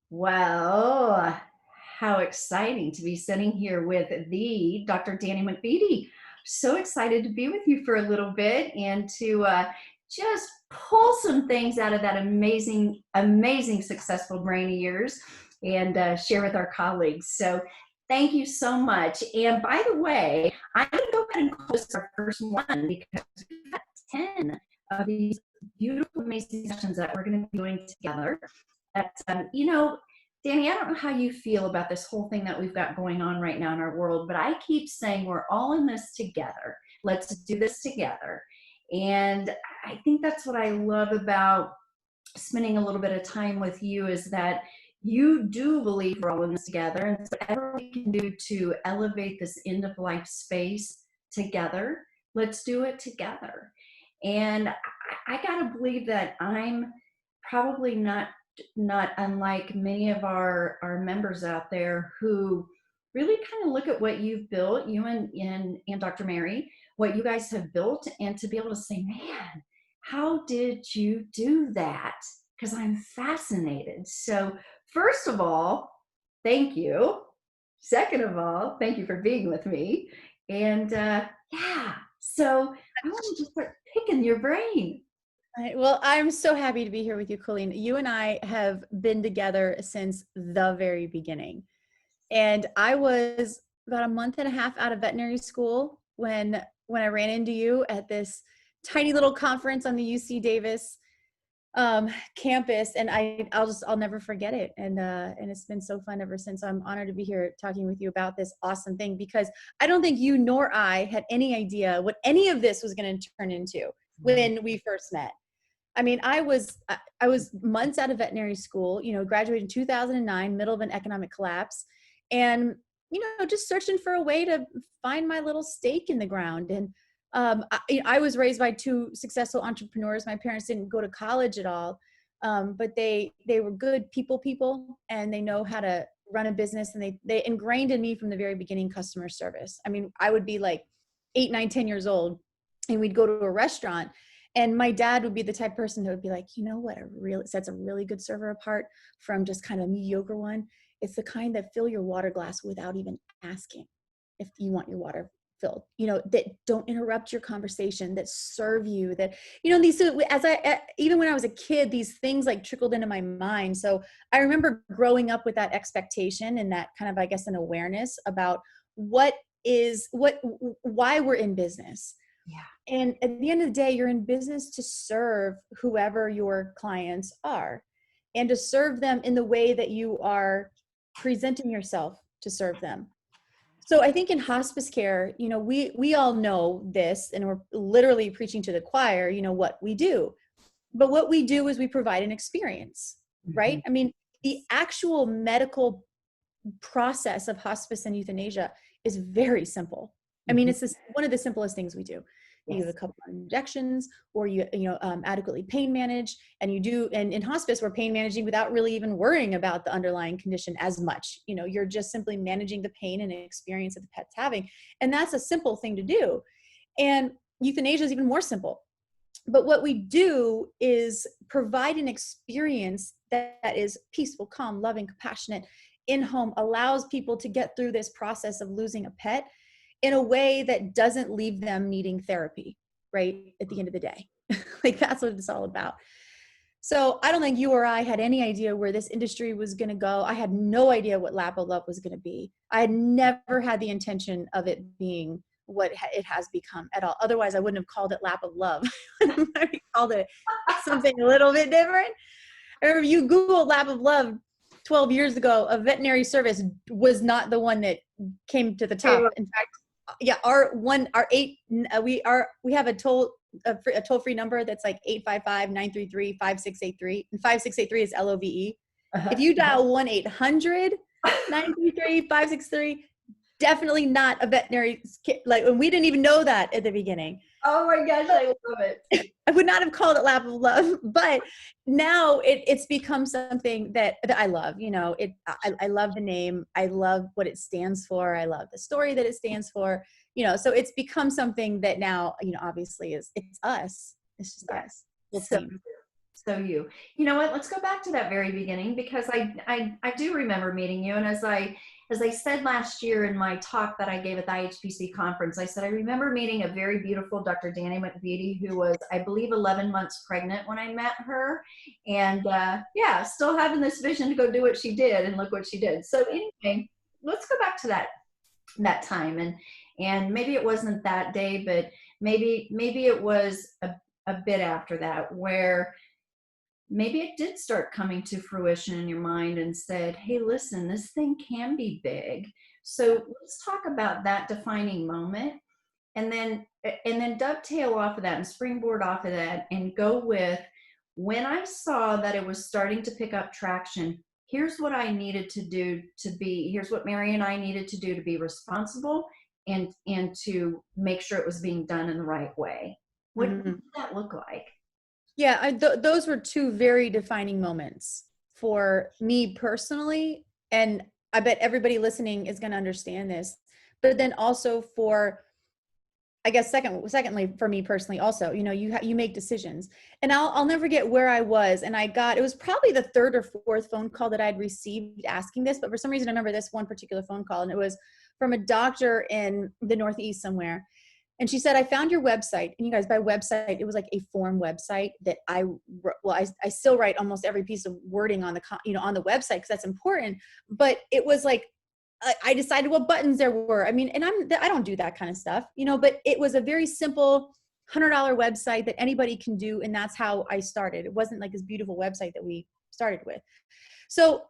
Well, how exciting to be sitting here with the Dr. Dani McVety. So excited to be with you for a little bit and to just pull some things out of that amazing, amazing, successful brain of yours and share with our colleagues. So thank you so much. And by the way, I'm going to go ahead and close our first one because we've got 10 of these beautiful, amazing sessions that we're going to be doing together. That, Dani, I don't know how you feel about this whole thing that we've got going on right now in our world, but I keep saying we're all in this together. Let's do this together. And I think that's what I love about spending a little bit of time with you is that you do believe we're all in this together. And so whatever we can do to elevate this end of life space together, let's do it together. And I got to believe that I'm probably not unlike many of our members out there who really kind of look at what you've built, you and Dr. Mary, what you guys have built, and to be able to say, man, how did you do that? Because I'm fascinated. So, first of all, thank you. Second of all, thank you for being with me. And yeah, so I want to just start picking your brain. Well, I'm so happy to be here with you, Colleen. You and I have been together since the very beginning. And I was about a month and a half out of veterinary school when I ran into you at this tiny little conference on the UC Davis campus, and I'll never forget it. And it's been so fun ever since. I'm honored to be here talking with you about this awesome thing, because I don't think you nor I had any idea what any of this was going to turn into when we first met. I mean, I was months out of veterinary school, graduated in 2009, middle of an economic collapse, and, just searching for a way to find my little stake in the ground. And I was raised by two successful entrepreneurs. My parents didn't go to college at all, but they were good people, and they know how to run a business, and they ingrained in me from the very beginning customer service. I mean, I would be like 8, 9, 10 years old, and we'd go to a restaurant. And my dad would be the type of person that would be like, what sets a really good server apart from just kind of mediocre one? It's the kind that fill your water glass without even asking if you want your water filled, that don't interrupt your conversation, that serve you, that, these, even when I was a kid, these things like trickled into my mind. So I remember growing up with that expectation and that kind of, I guess, an awareness about why we're in business. Yeah. And at the end of the day, you're in business to serve whoever your clients are, and to serve them in the way that you are presenting yourself to serve them. So I think in hospice care, we all know this, and we're literally preaching to the choir, what we do. But what we do is we provide an experience, right? I mean, the actual medical process of hospice and euthanasia is very simple. I mean, it's one of the simplest things we do. You have a couple of injections, or you adequately pain manage, and in hospice, we're pain managing without really even worrying about the underlying condition as much. You're just simply managing the pain and experience that the pet's having. And that's a simple thing to do. And euthanasia is even more simple. But what we do is provide an experience that is peaceful, calm, loving, compassionate, in-home, allows people to get through this process of losing a pet in a way that doesn't leave them needing therapy, right? At the end of the day, like that's what it's all about. So I don't think you or I had any idea where this industry was going to go. I had no idea what Lap of Love was going to be. I had never had the intention of it being what it has become at all. Otherwise, I wouldn't have called it Lap of Love. I called it something a little bit different. I remember you Googled Lap of Love 12 years ago. A veterinary service was not the one that came to the top. In fact, yeah, we have a toll-free number that's like 855-933-5683, and 5683 is LOVE. If you dial 1-800-933-563, definitely not a veterinary, and we didn't even know that at the beginning. Oh my gosh, I love it. I would not have called it Lap of Love, but now it's become something that I love. I love the name. I love what it stands for. I love the story that it stands for. So it's become something that now, obviously it's us. It's just us. So, So you know what? Let's go back to that very beginning because I do remember meeting you. And as I said last year in my talk that I gave at the IHPC conference, I said I remember meeting a very beautiful Dr. Dani McVety who was, I believe, 11 months pregnant when I met her, and yeah, still having this vision to go do what she did, and look what she did. So anyway, let's go back to that time, and maybe it wasn't that day, but maybe it was a bit after that where maybe it did start coming to fruition in your mind and said, hey, listen, this thing can be big. So let's talk about that defining moment, and then dovetail off of that and springboard off of that and go with, when I saw that it was starting to pick up traction, here's what I needed to do to be, here's what Mary and I needed to do to be responsible and to make sure it was being done in the right way. What Mhm. did that look like? Yeah, those were two very defining moments for me personally, and I bet everybody listening is going to understand this. But then also for, I guess, secondly, for me personally, also, you make decisions, and I'll never forget where I was, and it was probably the third or fourth phone call that I'd received asking this, but for some reason I remember this one particular phone call, and it was from a doctor in the Northeast somewhere. And she said, I found your website. And you guys, by website, it was like a form website that I still write almost every piece of wording on on the website because that's important. But it was like, I decided what buttons there were. I mean, and I don't do that kind of stuff, but it was a very simple $100 website that anybody can do. And that's how I started. It wasn't like this beautiful website that we started with. So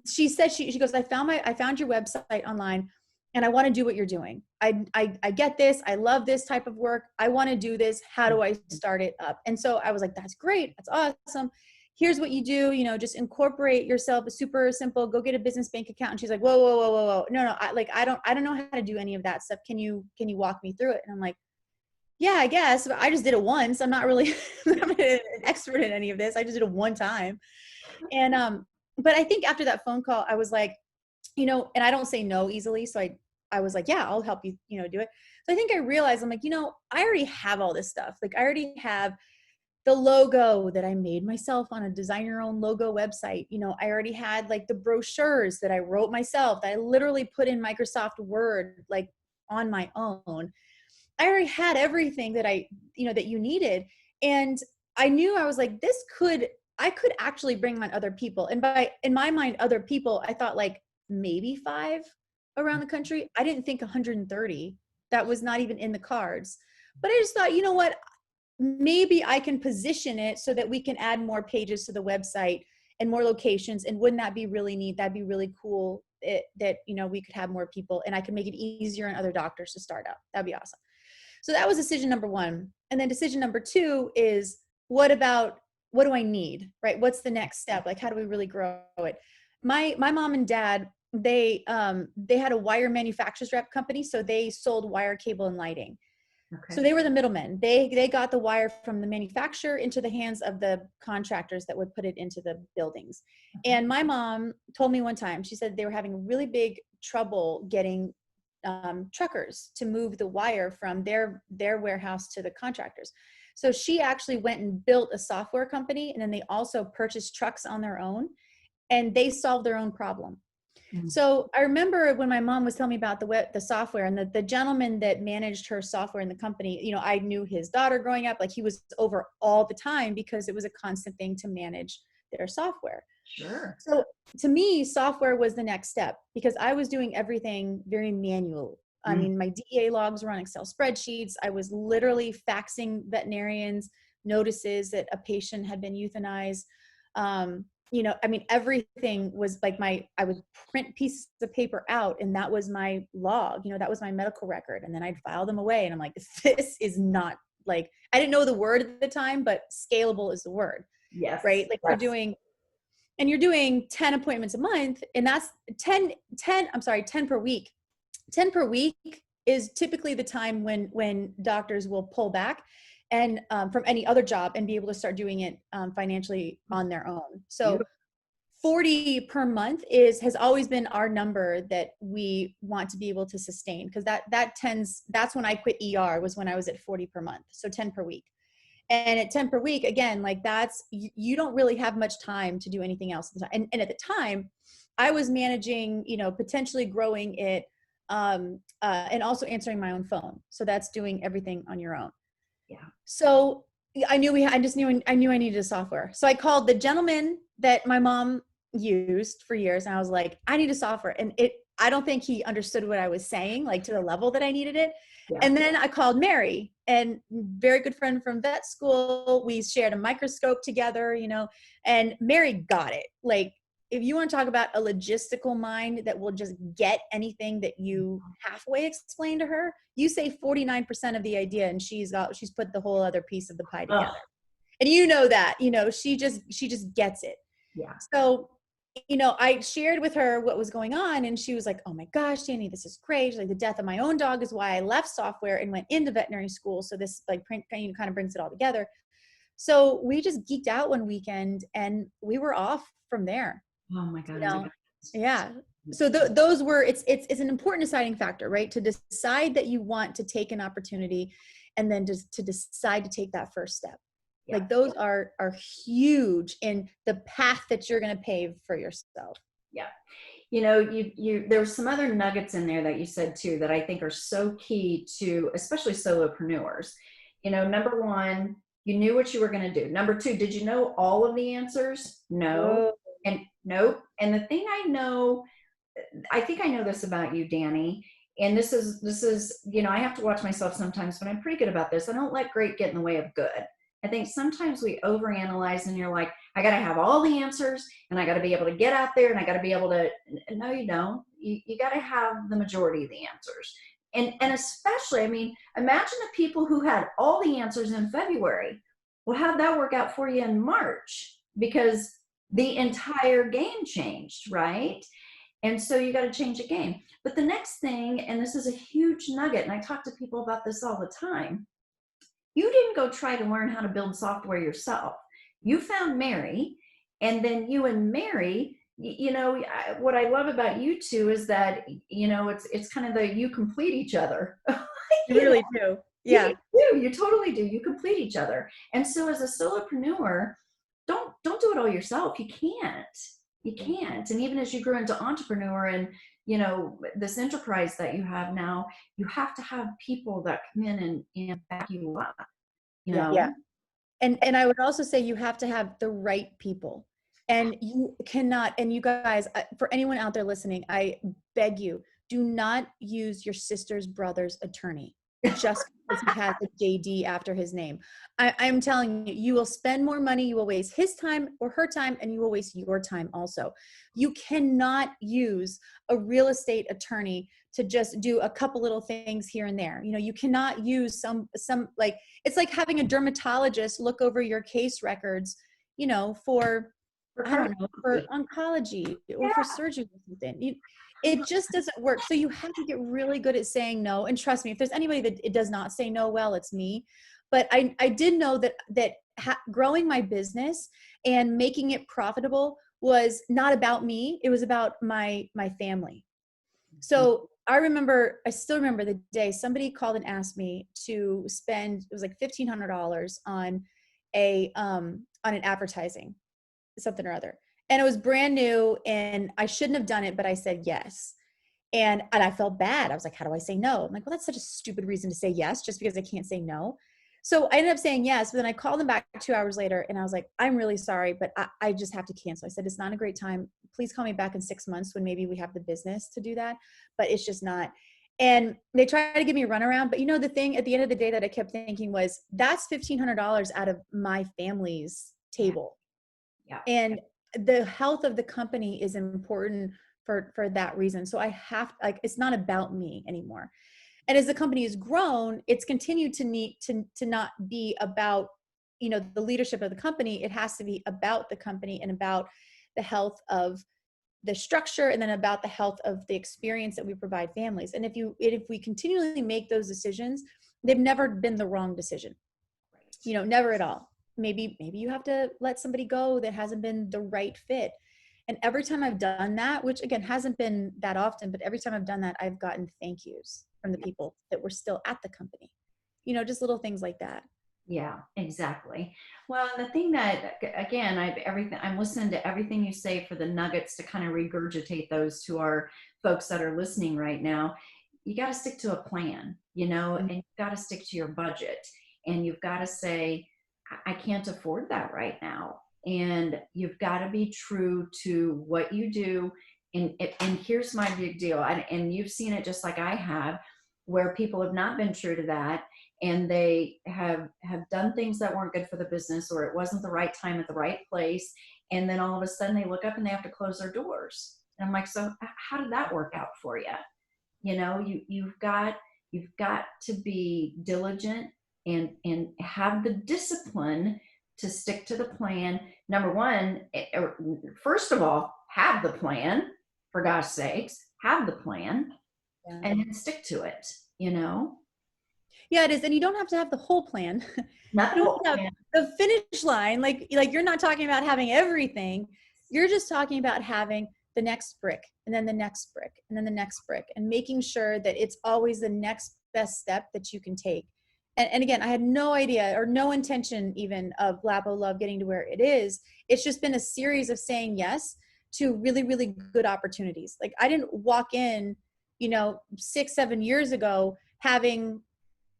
she said, she goes, I found your website online and I want to do what you're doing. I get this. I love this type of work. I want to do this. How do I start it up? And so I was like, that's great. That's awesome. Here's what you do, just incorporate yourself. It's super simple. Go get a business bank account. And she's like, whoa, whoa, whoa, whoa, whoa. No, I don't know how to do any of that stuff. Can you walk me through it? And I'm like, yeah, I guess, but I just did it once. I'm not really I'm not an expert in any of this. I just did it one time. And, but I think after that phone call, I was like, and I don't say no easily. So I was like, yeah, I'll help you, do it. So I think I realized, I'm like, I already have all this stuff. Like I already have the logo that I made myself on a design your own logo website. I already had like the brochures that I wrote myself that I literally put in Microsoft Word, like on my own. I already had everything that that you needed. And I knew, I was like, I could actually bring on other people. And in my mind, other people, I thought like maybe 5 around the country. I didn't think 130. That was not even in the cards. But I just thought, you know what? Maybe I can position it so that we can add more pages to the website and more locations. And wouldn't that be really neat? That'd be really cool that we could have more people and I could make it easier on other doctors to start up. That'd be awesome. So that was decision number 1. And then decision number 2 is, what do I need, right? What's the next step? Like, how do we really grow it? My mom and dad, they had a wire manufacturers rep company. So they sold wire, cable, and lighting. Okay. So they were the middlemen. They got the wire from the manufacturer into the hands of the contractors that would put it into the buildings. And my mom told me one time, she said they were having really big trouble getting truckers to move the wire from their warehouse to the contractors. So she actually went and built a software company, and then they also purchased trucks on their own, and they solved their own problem. Mm. So I remember when my mom was telling me about the software, and the gentleman that managed her software in the company, I knew his daughter growing up, like he was over all the time because it was a constant thing to manage their software. Sure. So to me, software was the next step because I was doing everything very manual. I mean, my DEA logs were on Excel spreadsheets. I was literally faxing veterinarians notices that a patient had been euthanized. I mean, everything was like I would print pieces of paper out and that was my log, that was my medical record. And then I'd file them away. And I'm like, this is not like, I didn't know the word at the time, but scalable is the word, Yes. right? Like you're doing 10 appointments a month, and that's 10 per week. 10 per week is typically the time when doctors will pull back and from any other job and be able to start doing it financially on their own. So 40 per month has always been our number that we want to be able to sustain, because that's when I quit ER, was when I was at 40 per month. So 10 per week. And at 10 per week, again, like that's, you don't really have much time to do anything else at the time. And at the time I was managing, potentially growing it, and also answering my own phone. So that's doing everything on your own. Yeah. So I knew I knew I needed a software. So I called the gentleman that my mom used for years. And I was like, I need a software. And I don't think he understood what I was saying, like to the level that I needed it. Yeah. And then I called Mary, and very good friend from vet school. We shared a microscope together, and Mary got it. Like, if you want to talk about a logistical mind that will just get anything that you halfway explain to her, you say 49% of the idea and she's put the whole other piece of the pie together. Oh, And that, she just gets it. yeah. So, I shared with her what was going on, and she was like, oh my gosh, Dani, this is great. She's like, the death of my own dog is why I left software and went into veterinary school. So this like kind of brings it all together. So we just geeked out one weekend and we were off from there. Oh my God. Yeah. So those were, it's an important deciding factor, right? To decide that you want to take an opportunity, and then just to decide to take that first step. Yeah. Like those are huge in the path that you're going to pave for yourself. Yeah. There's some other nuggets in there that you said too, that I think are so key to, especially solopreneurs. Number one, you knew what you were going to do. Number two, did you know all of the answers? No. And nope. And the thing I think I know this about you, Dani, and this is, I have to watch myself sometimes, but I'm pretty good about this. I don't let great get in the way of good. I think sometimes we overanalyze, and you're like, I got to have all the answers, and I got to be able to get out there, and I got to be able to, no, you don't. You got to have the majority of the answers. And especially, imagine the people who had all the answers in February. Well, how'd that work out for you in March? Because the entire game changed, right? And so you got to change the game. But the next thing, and this is a huge nugget, and I talk to people about this all the time, you didn't go try to learn how to build software yourself. You found Mary, and then you and Mary, what I love about you two is that, it's kind of you complete each other. You really do. Yeah. You totally do. You complete each other. And so as a solopreneur, don't do it all yourself. You can't. And even as you grow into entrepreneur and, this enterprise that you have now, you have to have people that come in and back you up, Yeah. And I would also say you have to have the right people, and you cannot, and you guys, for anyone out there listening, I beg you, do not use your sister's brother's attorney just because he has a JD after his name. I'm telling you, you will spend more money, you will waste his time or her time, and you will waste your time also. You cannot use a real estate attorney to just do a couple little things here and there. You cannot use some like, it's like having a dermatologist look over your case records, for I don't know, for oncology or for surgery or something. It just doesn't work. So you have to get really good at saying no. And trust me, if there's anybody that it does not say no, well, it's me. But I did know that growing my business and making it profitable was not about me. It was about my family. So I still remember the day somebody called and asked me to spend, it was like $1,500 on on an advertising, something or other. And it was brand new, and I shouldn't have done it, but I said yes. And I felt bad. I was like, how do I say no? I'm like, well, that's such a stupid reason to say yes, just because I can't say no. So I ended up saying yes, but then I called them back 2 hours later, and I was like, I'm really sorry, but I just have to cancel. I said, it's not a great time. Please call me back in 6 months when maybe we have the business to do that, but it's just not. And they tried to give me a runaround, but the thing at the end of the day that I kept thinking was, that's $1,500 out of my family's table. Yeah. And the health of the company is important for that reason. So I have, like, it's not about me anymore. And as the company has grown, it's continued to need to not be about, the leadership of the company. It has to be about the company and about the health of the structure, and then about the health of the experience that we provide families. And if we continually make those decisions, they've never been the wrong decision. Never at all. Maybe you have to let somebody go that hasn't been the right fit. And every time I've done that, which again hasn't been that often, but every time I've done that, I've gotten thank yous from the people that were still at the company. Just little things like that. Yeah, exactly. Well, the thing that, again, I'm listening to everything you say for the nuggets to kind of regurgitate those to our folks that are listening right now. You got to stick to a plan, Mm. and you've got to stick to your budget, and you've got to say, I can't afford that right now. And you've got to be true to what you do. And here's my big deal. And you've seen it just like I have, where people have not been true to that, and they have done things that weren't good for the business, or it wasn't the right time at the right place, and then all of a sudden they look up and they have to close their doors, and I'm like, so how did that work out for you? You've got to be diligent and have the discipline to stick to the plan. Number one, first of all, have the plan. For God's sakes, have the plan, Yeah. and then stick to it. you know Yeah, it is. And you don't have to have the whole plan. Not You the don't whole have to plan. have the finish line. Like you're not talking about having everything. You're just talking about having the next brick and then the next brick and then the next brick and making sure that it's always the next best step that you can take. And again, I had no idea or no intention even of Lapo Love getting to where it is. It's just been a series of saying yes to really, really good opportunities. Like I didn't walk in, 6, 7 years ago having,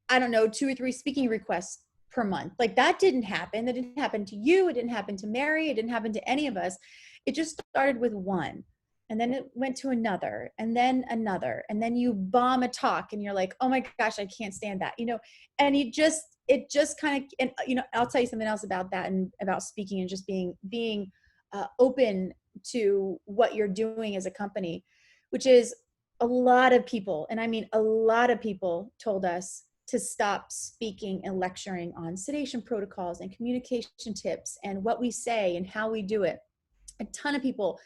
I don't know, 2 or 3 speaking requests per month. Like that didn't happen. That didn't happen to you. It didn't happen to Mary. It didn't happen to any of us. It just started with one. And then it went to another and then another. And then you bomb a talk and you're like, oh my gosh, I can't stand that. And it just kind of, and I'll tell you something else about that and about speaking and just being open to what you're doing as a company, which is a lot of people, and I mean a lot of people told us to stop speaking and lecturing on sedation protocols and communication tips and what we say and how we do it. A ton of people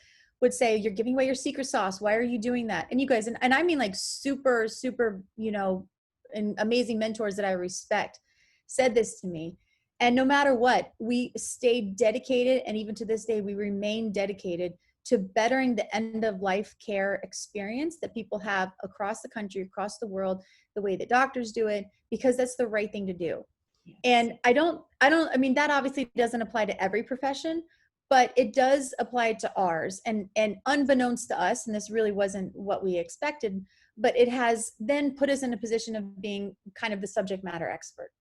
would say, you're giving away your secret sauce. Why are you doing that? And you guys, and I mean like super, super, and amazing mentors that I respect said this to me. And no matter what, we stayed dedicated. And even to this day, we remain dedicated to bettering the end of life care experience that people have across the country, across the world, the way that doctors do it, because that's the right thing to do. Yes. And I mean, that obviously doesn't apply to every profession, but it does apply to ours. And unbeknownst to us, and this really wasn't what we expected, but it has then put us in a position of being kind of the subject matter expert.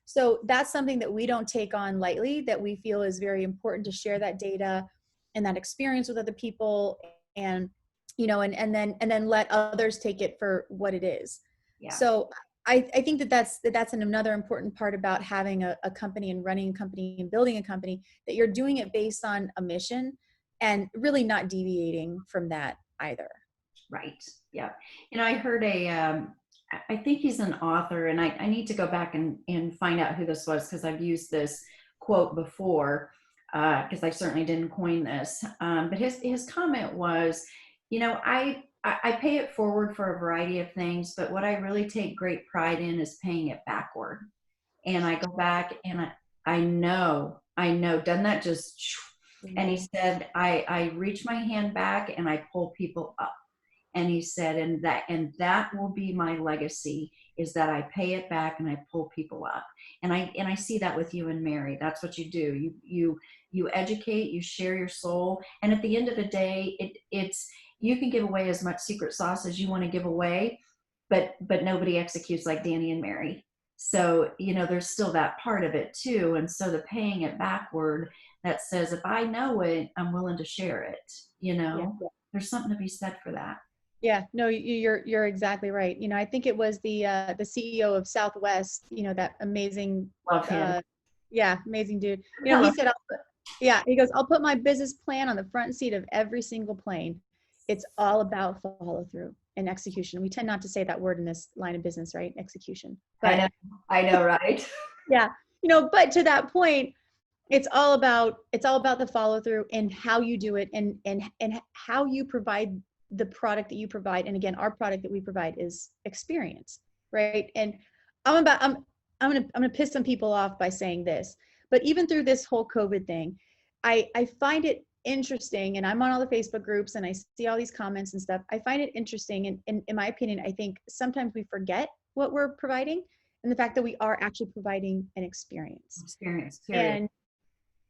So that's something that we don't take on lightly, that we feel is very important to share that data and that experience with other people, and and then let others take it for what it is. Yeah. So I think that's another important part about having a company and running a company and building a company, that you're doing it based on a mission and really not deviating from that either. Right. Yeah. I heard I think he's an author, and I need to go back and find out who this was, because I've used this quote before, because I certainly didn't coin this. But his comment was, I pay it forward for a variety of things, but what I really take great pride in is paying it backward. And I go back and I know, doesn't that just, and he Mhm. said, I reach my hand back and I pull people up. And he said, and that will be my legacy, is that I pay it back and I pull people up. And I see that with you and Mary. That's what you do. You educate, you share your soul, and at the end of the day, it's you can give away as much secret sauce as you want to give away, but nobody executes like Dani and Mary. So there's still that part of it too. And so the paying it backward, that says, if I know it, I'm willing to share it. Yeah. There's something to be said for that. Yeah, no, you're exactly right. I think it was the CEO of Southwest, that amazing, Love him. uh, yeah, amazing dude. I He love said, yeah, he goes, I'll put my business plan on the front seat of every single plane. It's all about follow through and execution. We tend not to say that word in this line of business, right? Execution. I But know. I know, right? yeah, but to that point, it's all about the follow through and how you do it, and how you provide the product that you provide. And again, our product that we provide is experience, right? And I'm gonna piss some people off by saying this, but even through this whole COVID thing, I find it interesting, and I'm on all the Facebook groups and I see all these comments and stuff. I find it interesting, and in my opinion, I think sometimes we forget what we're providing, and the fact that we are actually providing an experience. Experience, period.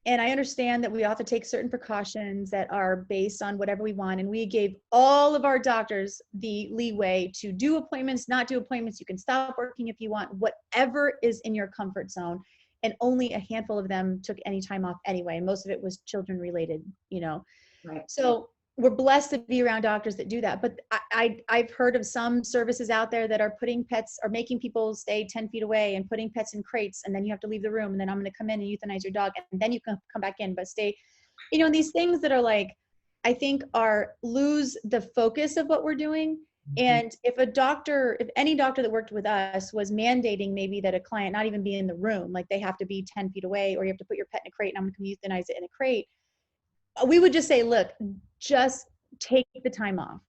And I understand that we have to take certain precautions that are based on whatever we want. And we gave all of our doctors the leeway to do appointments, not do appointments. You can stop working if you want, whatever is in your comfort zone. And only a handful of them took any time off anyway. Most of it was children related, you know. Right. So we're blessed to be around doctors that do that. But I've heard of some services out there that are putting pets or making people stay 10 feet away and putting pets in crates. And then you have to leave the room. And then I'm going to come in and euthanize your dog. And then you can come back in, but stay, you know, these things that are like, I think lose the focus of what we're doing. And if any doctor that worked with us was mandating maybe that a client not even be in the room, like they have to be 10 feet away, or you have to put your pet in a crate and I'm going to come euthanize it in a crate, we would just say, look, just take the time off,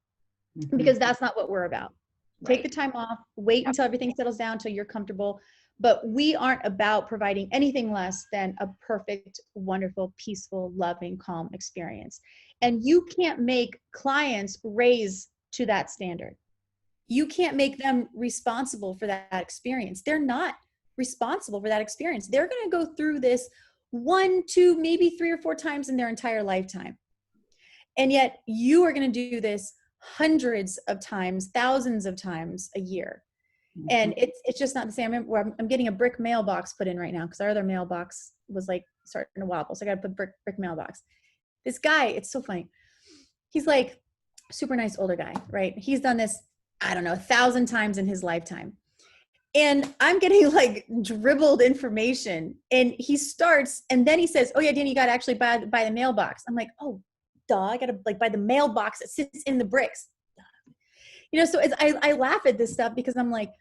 because that's not what we're about. Right. Take the time off, wait until everything settles down, until you're comfortable. But we aren't about providing anything less than a perfect, wonderful, peaceful, loving, calm experience. And you can't make clients raise to that standard. You can't make them responsible for that experience. They're not responsible for that experience. They're going to go through this 1, 2, maybe 3 or 4 times in their entire lifetime. And yet you are going to do this hundreds of times, thousands of times a year. And it's just not the same. I'm getting a brick mailbox put in right now because our other mailbox was like starting to wobble. So I got to put brick mailbox. This guy, it's so funny. He's like super nice older guy, right? He's done this, I don't know, 1,000 times in his lifetime. And I'm getting like dribbled information, and he starts, and then he says, oh yeah, Danny, you got to actually buy the mailbox. I'm like, oh, duh, I got to like buy the mailbox that sits in the bricks. You know, so I laugh at this stuff because I'm like,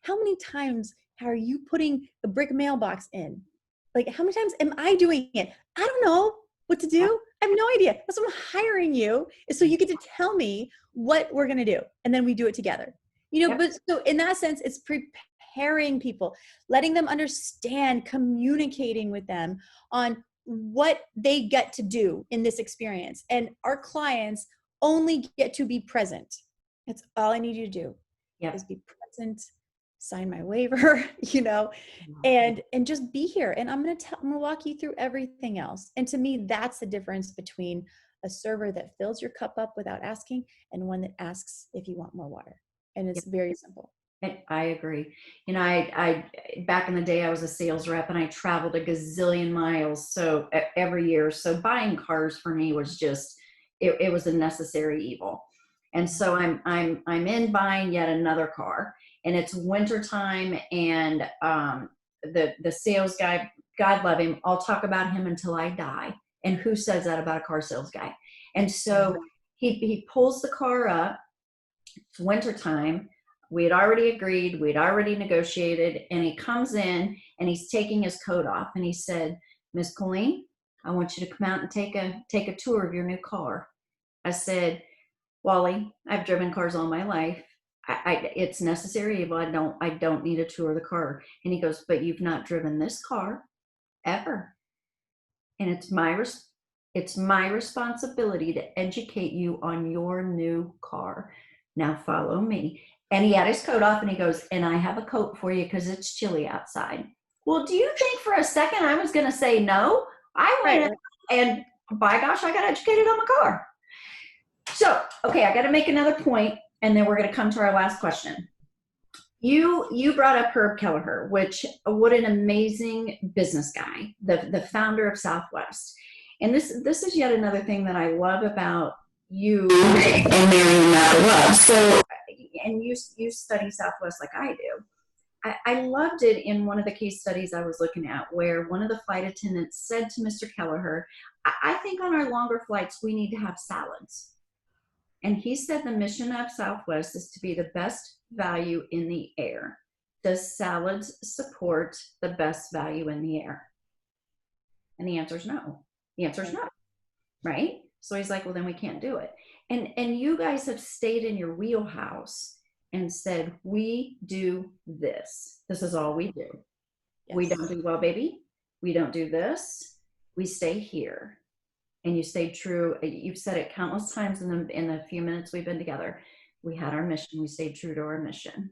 how many times are you putting the brick mailbox in? Like, how many times am I doing it? I don't know what to do. I have no idea. That's why I'm hiring you, is so you get to tell me what we're going to do. And then we do it together. You know, but so in that sense, it's preparing people, letting them understand, communicating with them on what they get to do in this experience. And our clients only get to be present. That's all I need you to do is be present, sign my waiver, you know, and just be here. And I'm going to walk you through everything else. And to me, that's the difference between a server that fills your cup up without asking and one that asks if you want more water. And it's very simple. I agree. You know, I back in the day, I was a sales rep and I traveled a gazillion miles. So every year, so buying cars for me was just, it was a necessary evil. And so I'm in buying yet another car, and it's winter time, and the sales guy, God love him, I'll talk about him until I die. And who says that about a car sales guy? And so he pulls the car up. It's winter time. We had already agreed, we'd already negotiated, and he comes in and he's taking his coat off, and he said, Miss Colleen, I want you to come out and take a tour of your new car. I said, Wally, I've driven cars all my life. It's necessary evil. I don't need a tour of the car. And he goes, but you've not driven this car ever. And it's my responsibility to educate you on your new car. Now follow me. And he had his coat off, and he goes, and I have a coat for you because it's chilly outside. Well, do you think for a second I was going to say no? I went and by gosh, I got educated on my car. So, okay, I got to make another point, and then we're going to come to our last question. You brought up Herb Kelleher, what an amazing business guy, the founder of Southwest. And this is yet another thing that I love about you and Marion Love. So, and you study Southwest like I do. I loved it in one of the case studies I was looking at, where one of the flight attendants said to Mr. Kelleher, I think on our longer flights, we need to have salads. And he said the mission of Southwest is to be the best value in the air. Does salads support the best value in the air? And the answer is no. The answer is no, right? So he's like, well, then we can't do it. And you guys have stayed in your wheelhouse and said, we do this. This is all we do. Yes. We don't do, well, baby, we don't do this. We stay here. And you stayed true. You've said it countless times in the few minutes we've been together. We had our mission. We stayed true to our mission.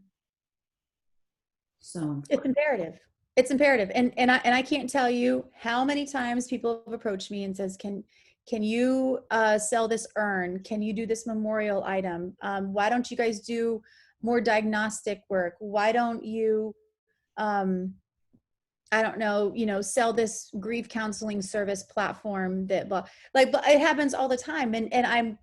So It's important. imperative. It's imperative. And I can't tell you how many times people have approached me and says, can you sell this urn? Can you do this memorial item? Why don't you guys do more diagnostic work? Why don't you um, I don't know, sell this grief counseling service platform that blah, like, but it happens all the time. And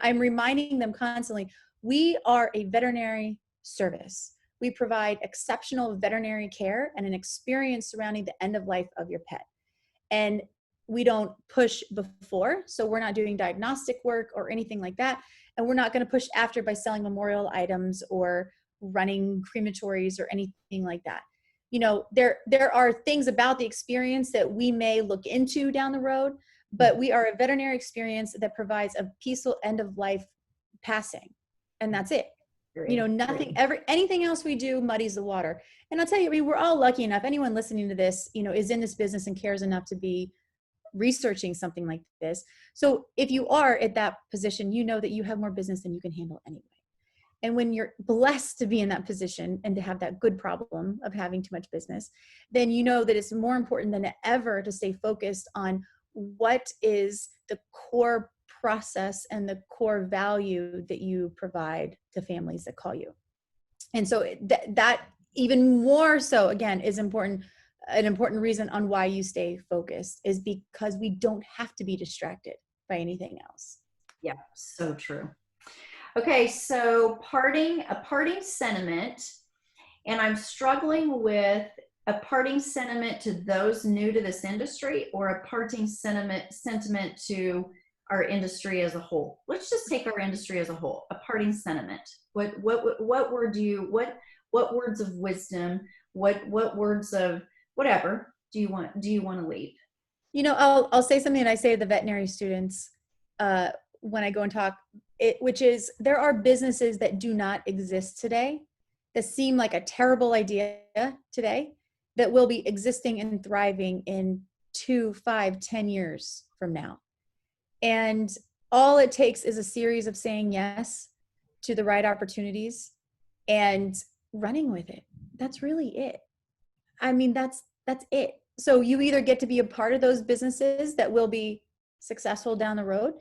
I'm reminding them constantly, we are a veterinary service. We provide exceptional veterinary care and an experience surrounding the end of life of your pet. And we don't push before. So we're not doing diagnostic work or anything like that. And we're not going to push after by selling memorial items or running crematories or anything like that. There are things about the experience that we may look into down the road, but we are a veterinary experience that provides a peaceful end of life passing. And that's it. Great. Nothing ever, anything else we do muddies the water. And I'll tell you, we're all lucky enough. Anyone listening to this, is in this business and cares enough to be researching something like this. So if you are at that position, you know that you have more business than you can handle anyway. And when you're blessed to be in that position and to have that good problem of having too much business, then you know that it's more important than ever to stay focused on what is the core process and the core value that you provide to families that call you. And so that even more so, again, is important. An important reason on why you stay focused is because we don't have to be distracted by anything else. Yeah, so true. Okay, so a parting sentiment, and I'm struggling with a parting sentiment to those new to this industry or a parting sentiment to our industry as a whole. Let's just take our industry as a whole. A parting sentiment. What word do you what words of wisdom, what words of whatever do you want to leave? I'll say something that I say to the veterinary students when I go and talk, which is there are businesses that do not exist today that seem like a terrible idea today that will be existing and thriving in 2, 5, 10 years from now. And all it takes is a series of saying yes to the right opportunities and running with it. That's really it. I mean, that's it. So you either get to be a part of those businesses that will be successful down the road,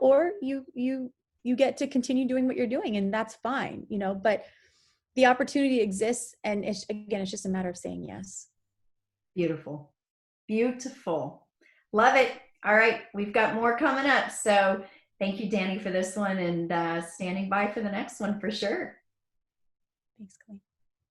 or you get to continue doing what you're doing, and that's fine, but the opportunity exists, and it's just a matter of saying yes. Beautiful. Beautiful. Love it. All right. We've got more coming up. So thank you, Dani, for this one, and standing by for the next one for sure. Thanks, Colleen.